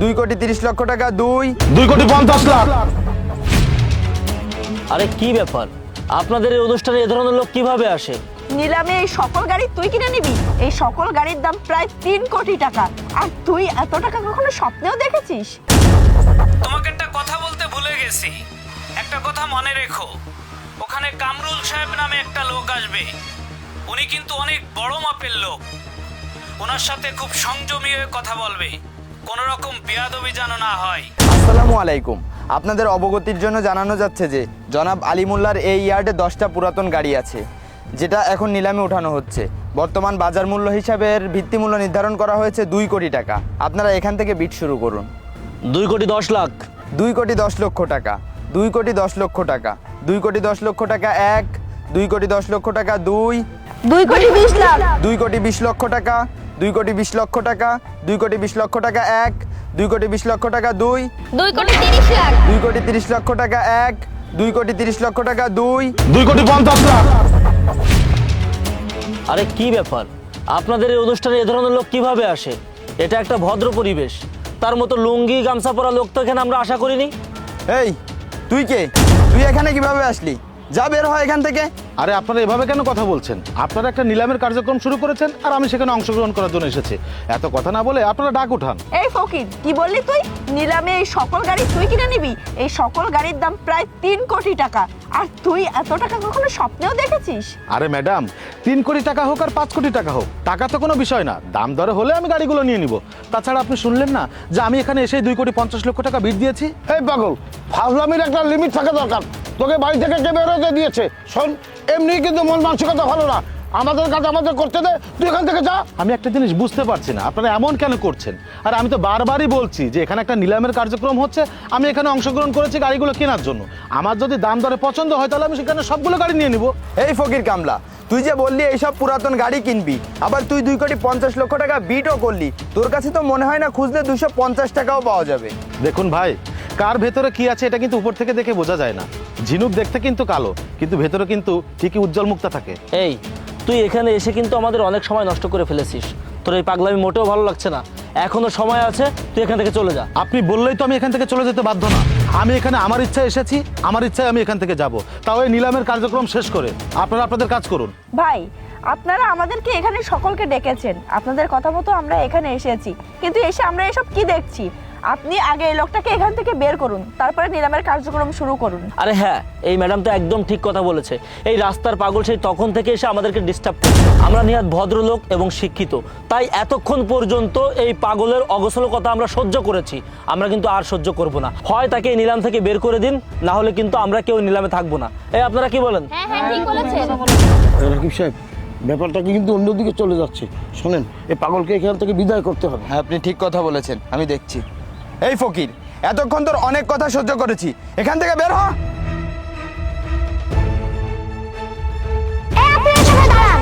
2,30,00,000 টাকা। 2,50,00,000। আরে কি ব্যাপার, আপনাদের এই অনুষ্ঠানে এ ধরনের লোক কিভাবে আসে? নিলামে এই সকল গাড়ি তুই কিনে নিবি? এই সকল গাড়ির দাম প্রায় 3 কোটি টাকা। আর তুই এত টাকা কখনো স্বপ্নেও দেখেছিস? তোমাকে একটা কথা বলতে ভুলে গেছি। একটা কথা মনে রেখো, ওখানে কামরুল সাহেব নামে একটা লোক আসবে। উনি কিন্তু অনেক বড় মাপের লোক। ওনার সাথে খুব সংযমী হয়ে কথা বলবে, কোনো রকম বেয়াদবি যেন না হয়। আসসালামু আলাইকুম। আপনাদের অবগতির জন্য জানানো যাচ্ছে যে জনাব আলিমুল্লার এই ইয়ার্ডে 10টা পুরাতন গাড়ি আছে, যেটা এখন নিলামে ওঠানো হচ্ছে। বর্তমান বাজার মূল্য হিসাবে এর ভিত্তিমূল্য নির্ধারণ করা হয়েছে 2 কোটি টাকা। আপনারা এখান থেকে বিট শুরু করুন। 2,10,00,000। 2,10,00,000 টাকা। 2,10,00,000 টাকা। 2,10,00,000 টাকা 1। 2,10,00,000 টাকা 2। 2,20,00,000। 2,20,00,000 টাকা। 2,20,00,000 টাকা। 2,20,00,000 টাকা 1। 2,20,00,000 টাকা 2। 2,30,00,000। 2,30,00,000 টাকা 1। 2,30,00,000 টাকা 2। 2,50,00,000। আরে কি ব্যাপার, আপনাদের এই অনুষ্ঠানে এ ধরনের লোক কিভাবে আসে? এটা একটা ভদ্র পরিবেশ, তার মতো লুঙ্গি গামছা পরা লোক তো এখানে আমরা আশা করিনি। এই তুই কে? তুই এখানে কিভাবে আসলি? যা, বের হয় এখান থেকে। আরে আপনারা এভাবে কেন কথা বলছেন? আপনারা একটা নিলামের কার্যক্রম শুরু করেছেন আর আমি সেখানে অংশগ্রহণ করার জন্য এসেছি। এত কথা না বলে আপনারা ডাক উঠান। এই ফকির, কি বললি তুই? নিলামে এই সকল গাড়ি তুই কিনে নিবি? এই সকল গাড়ির দাম প্রায় 3 কোটি টাকা। আর তুই এত টাকা কখনো স্বপ্নেও দেখেছিস? আরে ম্যাডাম, 3 কোটি টাকা হোক আর 5 কোটি টাকা হোক, টাকা তো কোনো বিষয় না। দাম দরে হলে আমি গাড়িগুলো নিয়ে নিব। তাছাড়া আপনি শুনলেন না যে আমি এখানে এসে 2,50,00,000 টাকা বিট দিয়েছি? এই পাগল, ফাজলামির একটা লিমিট থাকা দরকার। তোকে বাড়ি থেকে কে বেরোতে দিয়েছে? শোন, এমনি কিন্তু মন মানসিকতা ভালো না। আমাদের কাজ আমাদের করতে দে, তুই এখান থেকে যা। আমি একটা জিনিস বুঝতে পারছি না, আপনারা এমন কেন করছেন? আর আমি তো বারবারই বলছি যে এখানে একটা নিলামের কার্যক্রম হচ্ছে, আমি এখানে অংশগ্রহণ করেছি গাড়িগুলো কেনার জন্য। আমার যদি দাম দরে পছন্দ হয় তাহলে আমি সেখানে সবগুলো গাড়ি নিয়ে নিব। এই ফকির কামলা, তুই যে বললি এইসব পুরাতন গাড়ি কিনবি, আবার তুই 2,50,00,000 টাকা বিটও করলি। তোর কাছে তো মনে হয় না খুঁজলে 250 টাকাও পাওয়া যাবে। দেখুন ভাই, কার ভেতরে কি আছে এটা কিন্তু উপর থেকে দেখে বোঝা যায় না। ঝিনুক দেখতে কিন্তু কালো, কিন্তু ভেতরে কিন্তু ঠিকই উজ্জ্বল মুক্তা থাকে। এই তুই এখানে এসে কিন্তু আমাদের অনেক সময় নষ্ট করে ফেলেছিস। তোর এই পাগলামি মোটেও ভালো লাগছে না। এখনো সময় আছে, তুই এখান থেকে চলে যা। আপনি বললেই তো আমি এখান থেকে চলে যেতে বাধ্য না। আমি এখানে আমার ইচ্ছায় এসেছি, আমার ইচ্ছায় আমি এখান থেকে যাব, তাও এই নিলামের কার্যক্রম শেষ করে। আপনারা আপনাদের কাজ করুন। ভাই, আপনারা আমাদেরকে এখানে সকলকে ডেকেছেন, আপনাদের কথা মতো আমরা এখানে এসেছি, কিন্তু এসে আমরা এসব কি দেখছি? আপনি আগে এই লোকটাকে এখান থেকে বের করুন, তারপরে নিলামের কার্যক্রম শুরু করুন। আরে হ্যাঁ, এই ম্যাডাম তো একদম ঠিক কথা বলেছে। এই রাস্তার পাগল সেই তখন থেকে এসে আমাদেরকে ডিস্টার্ব করছে। আমরা নিহাত ভদ্রলোক এবং শিক্ষিত, তাই এতক্ষণ পর্যন্ত এই পাগলের অগোছলতা আমরা সহ্য করেছি। আমরা কিন্তু আর সহ্য করব না। হয় তাকে এই নিলাম থেকে বের করে দিন, না হলে কিন্তু আমরা কেউ নিলামে থাকবো না। এই আপনারা কি বলেন? হ্যাঁ হ্যাঁ, ঠিক বলেছেন। রাকিব সাহেব, ব্যাপারটা কিন্তু অন্যদিকে চলে যাচ্ছে। শোনেন, এই পাগলকে এখান থেকে বিদায় করতে হবে। হ্যাঁ, আপনি ঠিক কথা বলেছেন, আমি দেখছি। এই ফকির, এতক্ষণ তোর অনেক কথা সহ্য করেছি, এখান থেকে বের হ। এই আপনারা সবাই দাঁড়ান।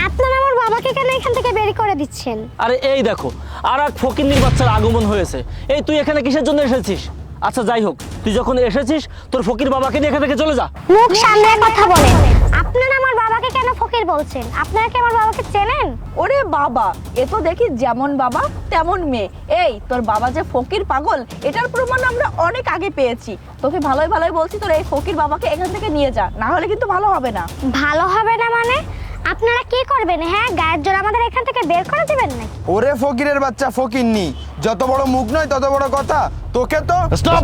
আপনারা আমার বাবাকে কেন এখান থেকে বের করে দিচ্ছেন? আরে এই দেখো, আর এক ফকিন্নির বাচ্চার আগমন হয়েছে। এই তুই এখানে কিসের জন্য এসেছিস? আচ্ছা যাই হোক, তুই যখন এসেছিস তোর ফকির বাবাকে নিয়ে এখান থেকে চলে যা। মুখ সামনে কথা বলেন। আপনারা আমার বাবাকে কেন ফকির বলছেন? আপনারা কি আমার বাবাকে চেনেন? ওরে বাবা, এ তো দেখি যেমন বাবা তেমন মেয়ে। এই তোর বাবা যে ফকির পাগল, এটার প্রমাণ আমরা অনেক আগে পেয়েছি। তোকে ভালোই ভালোই বলছি, তোর এই ফকির বাবাকে এখান থেকে নিয়ে যা, না হলে কিন্তু ভালো হবে না। ভালো হবে না মানে? আপনারা কি করবেন? হ্যাঁ, গায়ের জোর আমাদের এখান থেকে বের করে দিবেন নাকি? ওরে ফকিরের বাচ্চা ফকিরনি, যত বড় মুখ নয় তত বড় কথা। তোকে তো স্টপ!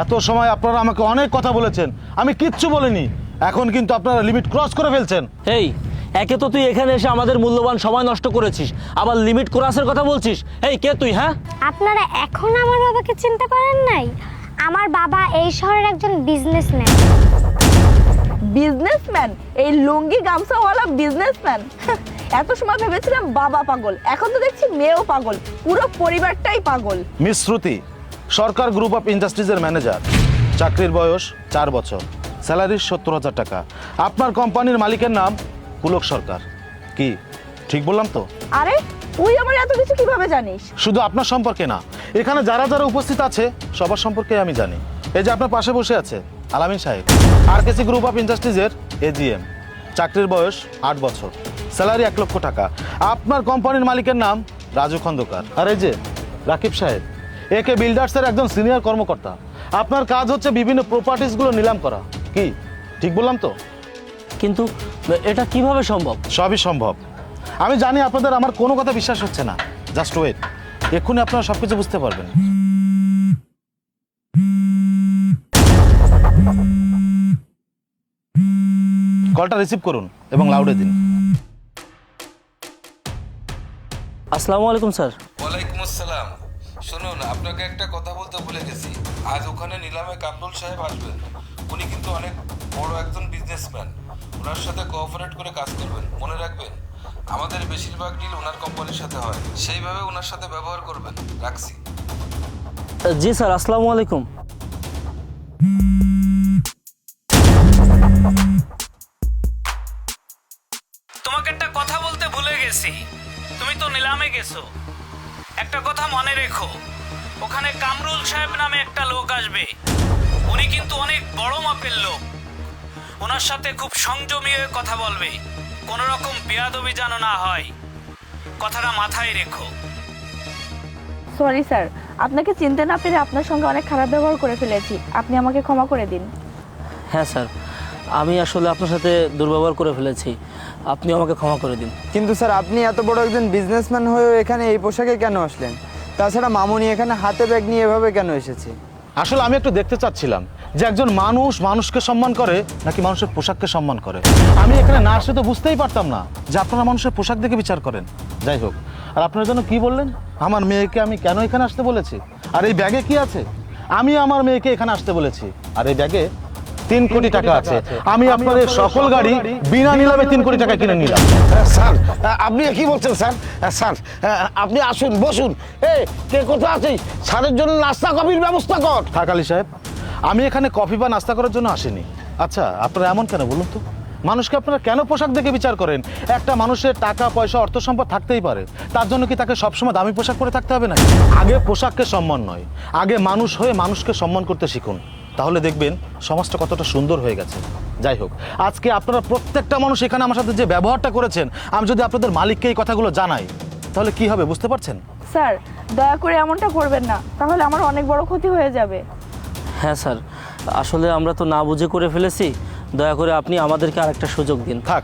এত সময় আপনারা আমাকে অনেক কথা বলেছেন, আমি কিচ্ছু বলিনি। এখন কিন্তু আপনারা লিমিট ক্রস করে ফেলছেন। এই একে তো তুই এখানে এসে আমাদের মূল্যবান সময় নষ্ট করেছিস, আবার লিমিট ক্রসের কথা বলছিস। এই কে তুই? হ্যাঁ, আপনারা এখন আমার বাবাকে চিনতে পারেন নাই? আমার বাবা এই শহরের একজন বিজনেসম্যান। বিজনেসম্যান? এই লুঙ্গি গামছাওয়ালা বিজনেসম্যান? এত সময় ভেবেছিলাম বাবা পাগল, এখন তো দেখছি মেয়েও পাগল, পুরো পরিবারটাই পাগল। Miss Shruti, Sarkar group of ইন্ডাস্ট্রিজের ম্যানেজার। চাকরির বয়স 4 বছর, স্যালারি 70,000 টাকা। আপনার কোম্পানির মালিকের নাম পুলক সরকার। কি ঠিক বললাম তো? আরে তুই আমার এত কিছু কিভাবে জানিস? শুধু আপনার সম্পর্কে না, এখানে যারা যারা উপস্থিত আছে সবার সম্পর্কে আমি জানি। এই যে আপনার পাশে বসে আছে আলামিন সাহেব, আরকেসি গ্রুপ অফ ইন্ডাস্ট্রিজের এজিএম। চাকরির বয়স 8 বছর, স্যালারি 1 লক্ষ টাকা। আপনার কোম্পানির মালিকের নাম রাজু খন্দকার। আর এই যে রাকিব সাহেব, একে বিল্ডার্সের একজন সিনিয়র কর্মকর্তা। আপনার কাজ হচ্ছে বিভিন্ন প্রপার্টিসগুলো নিলাম করা। কি ঠিক বললাম তো? কিন্তু এটা কিভাবে সম্ভব? সবই সম্ভব। আমি জানি আপনাদের আমার কোনো কথা বিশ্বাস হচ্ছে না। জাস্ট ওয়েট, এক্ষুনি আপনারা সবকিছু বুঝতে পারবেন। কলটা রিসিভ করুন এবং লাউডে দিন। আসসালামু আলাইকুম স্যার। ওয়ালাইকুম আসসালাম। শুনুন, আপনাকে একটা কথা বলতে ভুলে গেছি। আজ ওখানে নিলামে কামরুল সাহেব আসবেন। উনি কিন্তু অনেক বড় একজন বিজনেসম্যান। ওনার সাথে কোঅপারেট করে কাজ করবেন। মনে রাখবেন, আমাদের বেশিরভাগ ডিল ওনার কোম্পানির সাথে হয়। সেইভাবে ওনার সাথে ব্যবহার করবেন। রাখছি। জি স্যার, আসসালামু আলাইকুম। তোমাকে একটা কথা বলতে ভুলে গেছি। তুমি তো নিলামে গেছো, একটা কথা মনে রেখো, ওখানে কামরুল সাহেব নামে একটা লোক আসবে। উনি কিন্তু অনেক বড় মাপের লোক। ওনার সাথে খুব সংযমী হয়ে কথা বলবে। কোনো রকম বেয়াদবি যেন না হয়, কথাটা মাথায় রেখো। সরি স্যার, আপনাকে চিনতে না পেরে আপনার সঙ্গে অনেক খারাপ ব্যবহার করে ফেলেছি। আপনি আমাকে ক্ষমা করে দিন। হ্যাঁ স্যার, আমি আসলে আপনার সাথে দুর্ব্যবহার করে ফেলেছি, আপনি আমাকে ক্ষমা করে দিন। কিন্তু স্যার, আপনি এত বড় একজন বিজনেসম্যান হয়েও এখানে এই পোশাকে কেন আসলেন? তাছাড়া মামুনি এখানে হাতে ব্যাগ নিয়ে এভাবে কেন এসেছে? আসলে আমি একটু দেখতে চাচ্ছিলাম যে একজন মানুষ মানুষকে সম্মান করে নাকি মানুষের পোশাককে সম্মান করে। আমি এখানে না আসলে তো বুঝতেই পারতাম না যে আপনারা মানুষের পোশাক দেখে বিচার করেন। যাই হোক, আর আপনার জন্য কি বললেন? আমার মেয়েকে আমি কেন এখানে আসতে বলেছি? আর এই ব্যাগে কি আছে? আমি আমার মেয়েকে এখানে আসতে বলেছি, আর এই ব্যাগে 3 কোটি টাকা আছে। আমি আপনাদের সকল গাড়ি বিনা নিলামে 3 কোটি টাকা কিনে নিলাম। স্যার, আপনি কি বলছেন স্যার? স্যার, আপনি আসুন, বসুন। কে কোথায় আছিস? স্যারের জন্য নাস্তা কফির ব্যবস্থা কর। থাক আলী সাহেব, আমি এখানে কফি বা নাস্তা করার জন্য আসিনি। আচ্ছা, আপনারা এমন কেন বলুন তো? মানুষকে আপনারা কেন পোশাক দেখে বিচার করেন? একটা মানুষের টাকা পয়সা অর্থ সম্পদ থাকতেই পারে, তার জন্য কি তাকে সবসময় দামি পোশাক পরে থাকতে হবে না? আগে পোশাককে সম্মান নয়, আগে মানুষ হয়ে মানুষকে সম্মান করতে শিখুন, তাহলে দেখবেন সমাজটা কতটা সুন্দর হয়ে গেছে। যাই হোক, আজকে আপনারা প্রত্যেকটা মানুষ এখানে আমার সাথে যে ব্যবহারটা করেছেন, আমি যদি আপনাদের মালিককে এই কথাগুলো জানাই তাহলে কি হবে বুঝতে পারছেন? স্যার, দয়া করে এমনটা করবেন না, তাহলে আমার অনেক বড় ক্ষতি হয়ে যাবে। হ্যাঁ স্যার, আসলে আমরা তো না বুঝে করে ফেলেছি, দয়া করে আপনি আমাদেরকে আরেকটা সুযোগ দিন। থাক,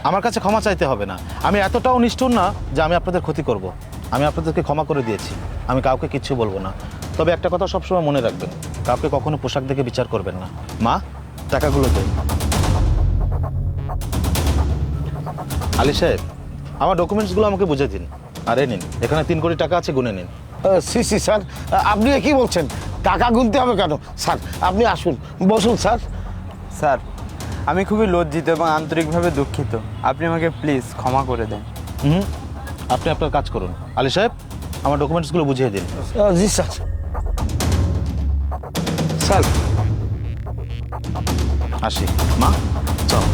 আমার কাছে ক্ষমা চাইতে হবে না। আমি এতটাও নিষ্ঠুর না যে আমি আপনাদের ক্ষতি করব। আমি আপনাদেরকে ক্ষমা করে দিয়েছি, আমি কাউকে কিচ্ছু বলবো না। তবে একটা কথা সবসময় মনে রাখবেন, কাউকে কখনো পোশাক দেখে বিচার করবেন না। মা, টাকাগুলো দেন। আলী সাহেব, আমার ডকুমেন্টসগুলো আমাকে বুঝে দিন। আর এই নিন, এখানে 3 কোটি টাকা আছে, গুনে নিন। সি স্যার, আপনি কি বলছেন? টাকা গুনতে হবে কেন? স্যার, আপনি আসুন, বসুন স্যার। স্যার, আমি খুবই লজ্জিত এবং আন্তরিকভাবে দুঃখিত। আপনি আমাকে প্লিজ ক্ষমা করে দেন। আপনি আপনার কাজ করুন। আলী সাহেব, আমার ডকুমেন্টসগুলো বুঝিয়ে দিন। জি স্যার। স্যার, আসি। মা, চল।